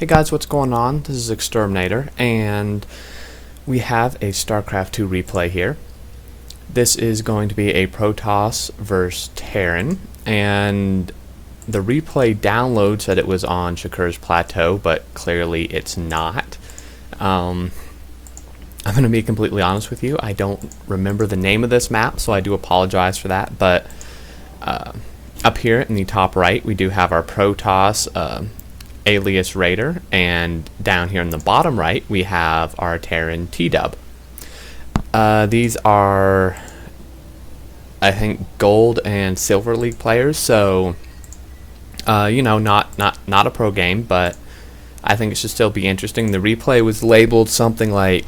Hey guys, what's going on? This is Exterminator, and we have a Starcraft 2 replay here. This is going to be a Protoss versus Terran, and the replay download said it was on Shakur's Plateau, but clearly it's not. I'm going to be completely honest with you, I don't remember the name of this map, so I do apologize for that, but up here in the top right, we do have our Protoss AliasRaider, and down here in the bottom right we have our Terran Tdub. These are, I think, gold and silver league players, so you know, not a pro game, but I think it should still be interesting. The replay was labeled something like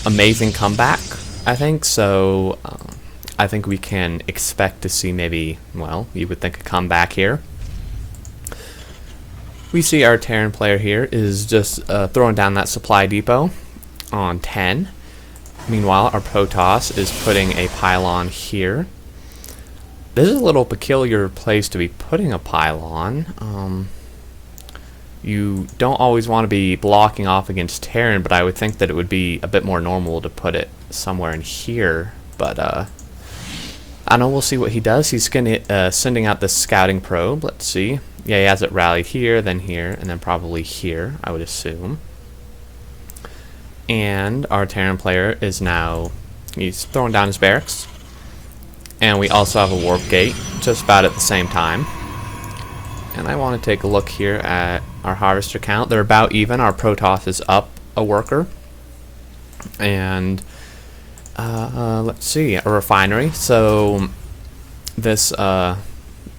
amazing comeback, I think, so I think we can expect to see maybe, well, you would think a comeback here. We see our Terran player here is just throwing down that supply depot on 10. Meanwhile, our Protoss is putting a pylon here. This is a little peculiar place to be putting a pylon. You don't always want to be blocking off against Terran, but I would think that it would be a bit more normal to put it somewhere in here. But I don't know, we'll see what he does. He's sending out this scouting probe. Let's see. Yeah, he has it rallied here, and then probably here, I would assume. And our Terran player is now, he's throwing down his barracks. And we also have a warp gate just about at the same time. And I want to take a look here at our harvester count. They're about even. Our Protoss is up a worker. And let's see, a refinery. So this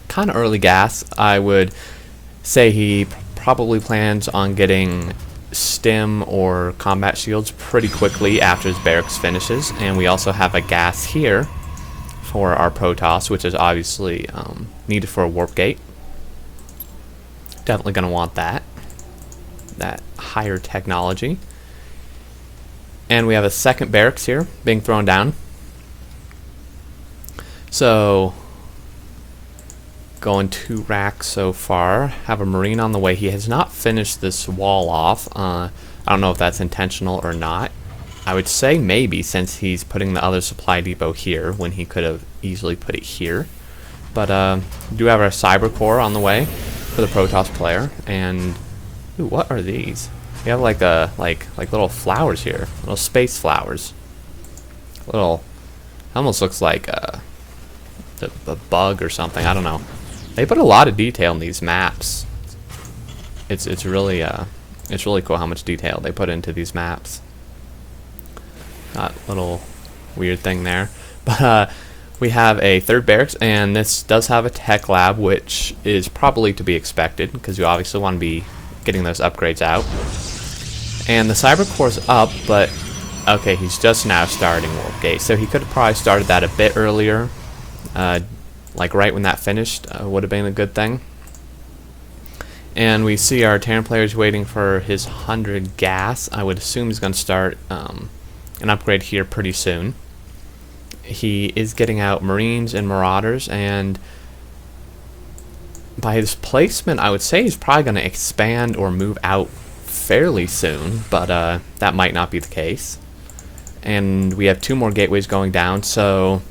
kind of early gas, I would say he probably plans on getting stim or combat shields pretty quickly after his barracks finishes. And we also have a gas here for our Protoss, which is obviously needed for a warp gate. Definitely going to want that higher technology. And we have a second barracks here being thrown down. So going 2 racks so far. Have a Marine on the way. He has not finished this wall off. I don't know if that's intentional or not. I would say maybe, since he's putting the other supply depot here when he could have easily put it here. But we do have our cyber core on the way for the Protoss player. And ooh, what are these? We have like little flowers here, little space flowers. Little, almost looks like a bug or something. I don't know. They put a lot of detail in these maps. It's really cool how much detail they put into these maps. That little weird thing there. But we have a third barracks, and this does have a tech lab, which is probably to be expected because you obviously want to be getting those upgrades out. And the cyber core's up, but okay, he's just now starting warp gate, so he could have probably started that a bit earlier. Like right when that finished would have been a good thing. And we see our Terran players waiting for his 100 gas. I would assume he's going to start an upgrade here pretty soon. He is getting out Marines and Marauders, and by his placement, I would say he's probably going to expand or move out fairly soon, but that might not be the case. And we have 2 more gateways going down, so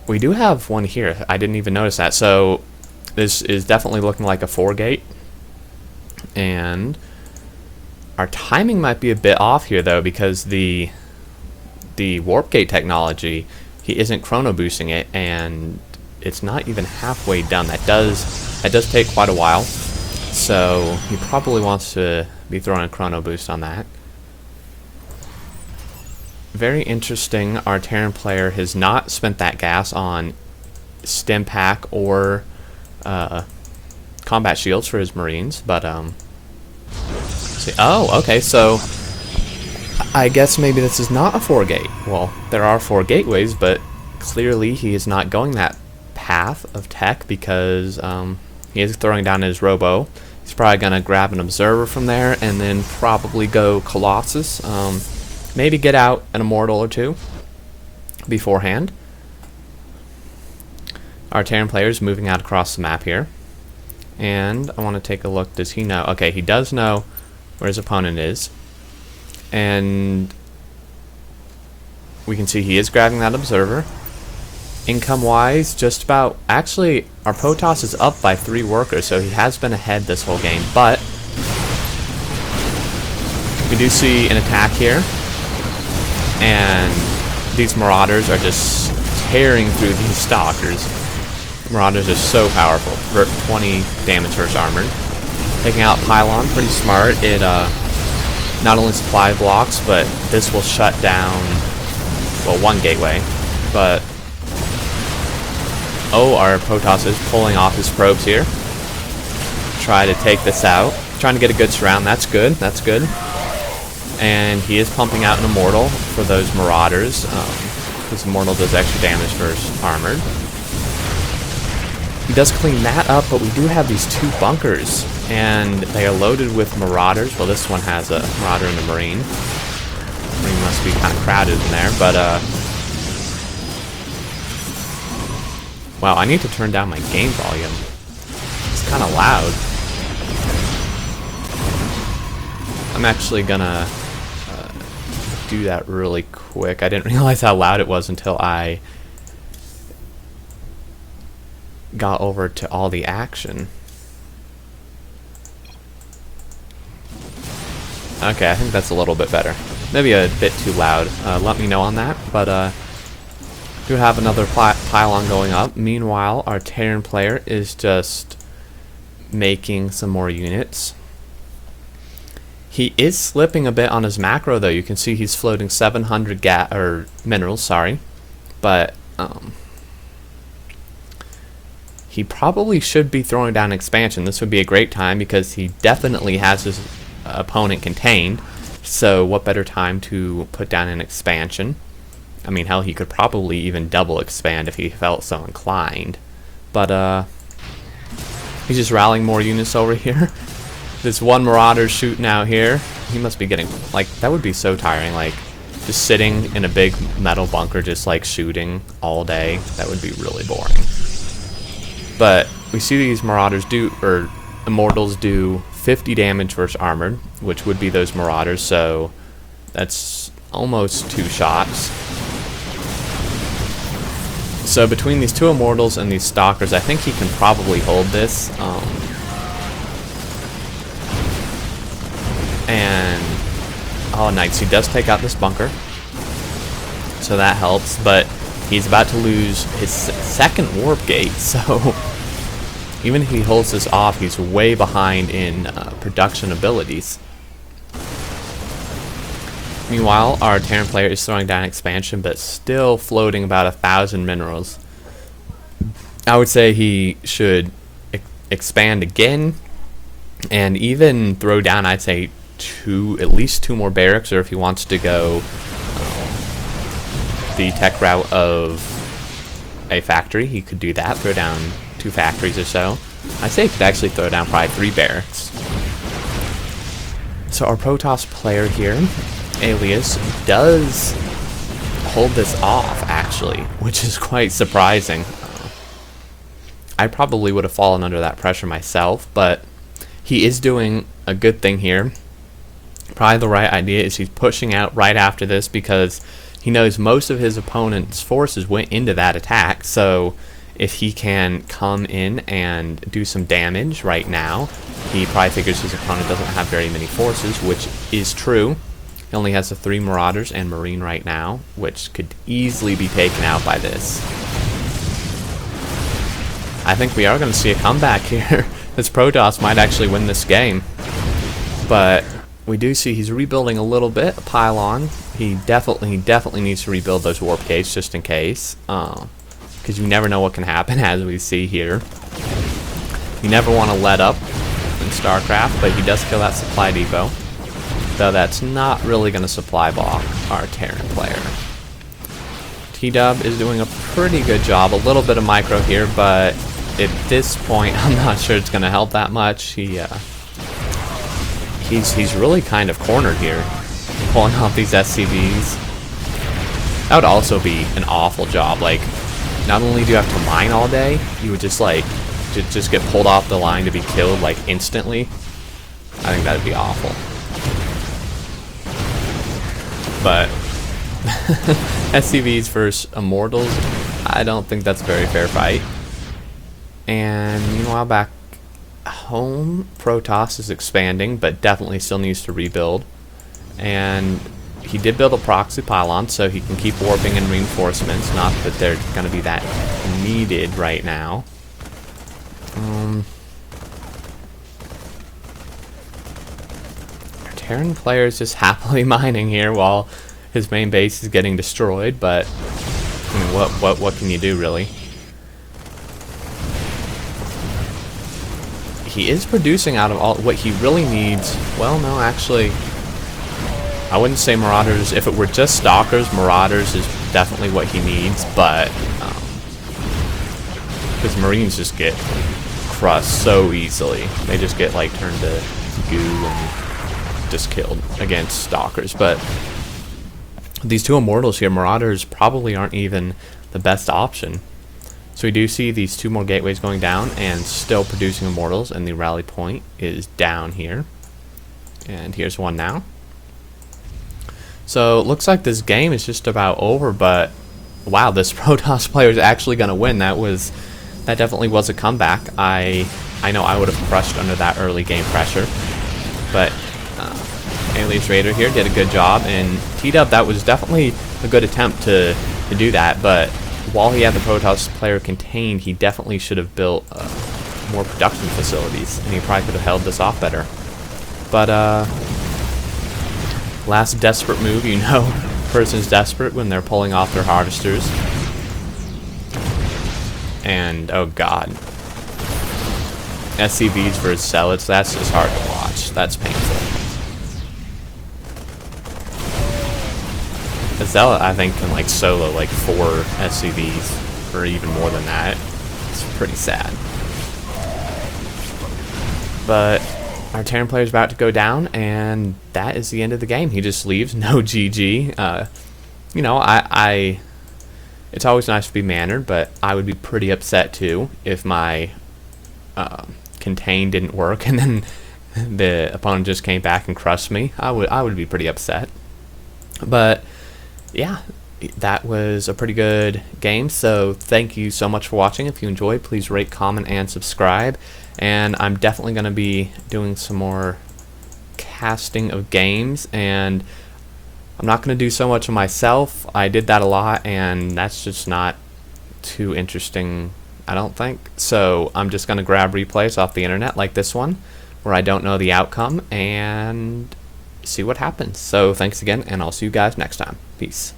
we do have one here. I didn't even notice that. So this is definitely looking like a 4 gate. And our timing might be a bit off here though, because the warp gate technology, he isn't chrono boosting it, and it's not even halfway done. That does take quite a while. So he probably wants to be throwing a chrono boost on that. Very interesting, our Terran player has not spent that gas on stim pack or combat shields for his Marines, but see, oh, okay, so I guess maybe this is not a 4 gate. Well, there are 4 gateways, but clearly he is not going that path of tech because he is throwing down his robo. He's probably going to grab an observer from there and then probably go Colossus. Maybe get out an Immortal or 2 beforehand. Our Terran player is moving out across the map here. And I want to take a look. Does he know? Okay, he does know where his opponent is. And we can see he is grabbing that observer. Income-wise, just about... Actually, our Protoss is up by 3 workers, so he has been ahead this whole game. But we do see an attack here. And these Marauders are just tearing through these Stalkers. Marauders are so powerful. 20 damage versus armored. Taking out Pylon, pretty smart. It not only supply blocks, but this will shut down, well, 1 gateway. But oh, our Protoss is pulling off his probes here. Try to take this out. Trying to get a good surround. That's good. That's good. And he is pumping out an Immortal for those Marauders. This Immortal does extra damage versus armored. He does clean that up, but we do have these 2 bunkers, and they are loaded with Marauders. Well, this one has a Marauder and a Marine. Marine must be kind of crowded in there, but wow, I need to turn down my game volume. It's kind of loud. I'm actually gonna do that really quick. I didn't realize how loud it was until I got over to all the action. Okay, I think that's a little bit better. Maybe a bit too loud. Let me know on that. But do have another pylon going up. Meanwhile, our Terran player is just making some more units. He is slipping a bit on his macro, though. You can see he's floating 700 minerals, sorry. But he probably should be throwing down expansion. This would be a great time because he definitely has his opponent contained. So what better time to put down an expansion? I mean, hell, he could probably even double expand if he felt so inclined. But he's just rallying more units over here. This one Marauder shooting out here. He must be getting, like, that would be so tiring. Like, just sitting in a big metal bunker just, like, shooting all day. That would be really boring. But we see these Marauders do, or Immortals do 50 damage versus armored, which would be those Marauders, so that's almost 2 shots. So between these 2 Immortals and these Stalkers, I think he can probably hold this. And oh, nice, he does take out this bunker, so that helps, but he's about to lose his 2nd warp gate, so even if he holds this off, he's way behind in production abilities. Meanwhile, our Terran player is throwing down expansion, but still floating about 1,000 minerals. I would say he should expand again, and even throw down, I'd say, at least 2 more barracks, or if he wants to go the tech route of a factory, he could do that, throw down 2 factories or so. I'd say he could actually throw down probably 3 barracks. So our Protoss player here, Alias, does hold this off, actually, which is quite surprising. I probably would have fallen under that pressure myself, but he is doing a good thing here. Probably the right idea is he's pushing out right after this because he knows most of his opponent's forces went into that attack, so if he can come in and do some damage right now, he probably figures his opponent doesn't have very many forces, which is true. He only has the 3 Marauders and Marine right now, which could easily be taken out by this. I think we are going to see a comeback here. This Protoss might actually win this game. But we do see he's rebuilding a little bit, a pylon. He definitely needs to rebuild those warp gates just in case. Because you never know what can happen, as we see here. You never want to let up in Starcraft, but he does kill that supply depot. Though that's not really going to supply block our Terran player. Tdub is doing a pretty good job. A little bit of micro here, but at this point, I'm not sure it's going to help that much. He's really kind of cornered here, pulling off these SCVs. That would also be an awful job. Like, not only do you have to mine all day, you would just like to just get pulled off the line to be killed like instantly, I think that'd be awful. But SCVs versus Immortals, I don't think that's a very fair fight. And meanwhile, back home, Protoss is expanding, but definitely still needs to rebuild. And he did build a proxy pylon, so he can keep warping and reinforcements. Not that they're going to be that needed right now. Terran player is just happily mining here while his main base is getting destroyed. But I mean, what can you do, really? He is producing out of all what he really needs. Well, no, actually, I wouldn't say Marauders. If it were just Stalkers, Marauders is definitely what he needs, but because Marines just get crushed so easily. They just get like turned to goo and just killed against Stalkers. But these two Immortals here, Marauders probably aren't even the best option. So we do see these two more gateways going down and still producing Immortals, and the rally point is down here. And here's one now. So it looks like this game is just about over, but wow, this Protoss player is actually going to win. That definitely was a comeback. I know I would have crushed under that early game pressure, but AliasRaider here did a good job, and Tdub, that was definitely a good attempt to do that, but while he had the Protoss player contained, he definitely should have built more production facilities, and he probably could have held this off better. But last desperate move, you know, person's desperate when they're pulling off their harvesters. And oh god, SCVs versus Zealots, that's just hard to watch. That's painful. A Zealot, I think, can like solo like 4 SCVs, or even more than that. It's pretty sad. But our Terran player is about to go down, and that is the end of the game. He just leaves, no GG. You know, it's always nice to be mannered, but I would be pretty upset too if my contain didn't work and then the opponent just came back and crushed me. I would be pretty upset. But yeah, that was a pretty good game, so thank you so much for watching. If you enjoyed, please rate, comment, and subscribe. And I'm definitely going to be doing some more casting of games, and I'm not going to do so much of myself. I did that a lot, and that's just not too interesting, I don't think. So I'm just going to grab replays off the internet like this one, where I don't know the outcome, and see what happens. So thanks again, and I'll see you guys next time. Peace.